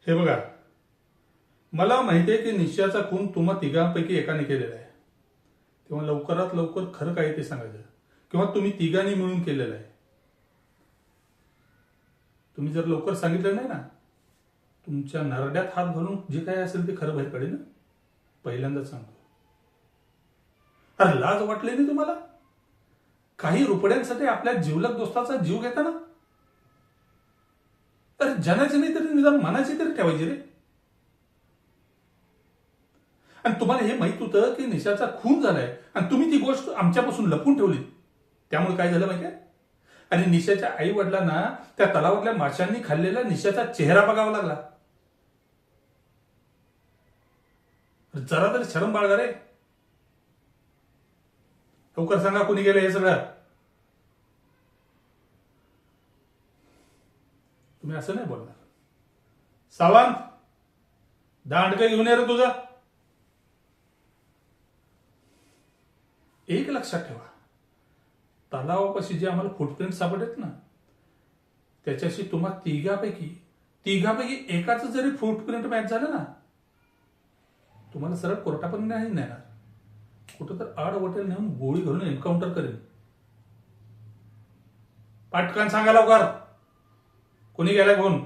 हे बघा, मला माहिती आहे की निश्चयाचा खून तुम्हा तिघांपैकी एकाने केलेला आहे. तेव्हा लवकरात लवकर खरं काय ते सांगायचं, किंवा तुम्ही तिघांनी मिळून केलेलं आहे. तुम्ही जर लवकर सांगितलं नाही ना, तुमच्या नरड्यात हात घालून जे काय असेल ते खरं बाहेर पडेल ना. पहिल्यांदाच सांगतो. अरे लाज वाटली नाही तुम्हाला? काही रुपड्यांसाठी आपल्या जिवलग दोस्ताचा जीव घेता ना. तर जनाची नाही तरी निदान मनाची तरी ठेवायची रे. आणि तुम्हाला हे माहित होतं की निशाचा खून झालाय आणि तुम्ही ती गोष्ट आमच्यापासून लपून ठेवली. त्यामुळे काय झालं माहितीये? आणि निशाच्या आई वडिलांना त्या तलावातल्या माशांनी खाल्लेला निशाचा चेहरा बघावा लागला. जरा तरी शरम बाळगा रे. लवकर सांगा कुणी गेलं हे सगळं. तुम्ही असं नाही बोलणार. सावंत, दांडकं घेऊन ये रे तुझा. एक लक्षात ठेवा, तलावापाशी जे आम्हाला फुटप्रिंट सापडत ना, त्याच्याशी तुम्हा तिघापैकी एकाच जरी फुटप्रिंट मॅच झालं ना, तुम्हाला सरळ कोर्टापर्यंत नाही नेणार. कुठं तर आड वटेल नेऊन गोळी घालून एन्काउंटर करेल. पाटकान सांगा लवकर, कोणी गेला घेऊन.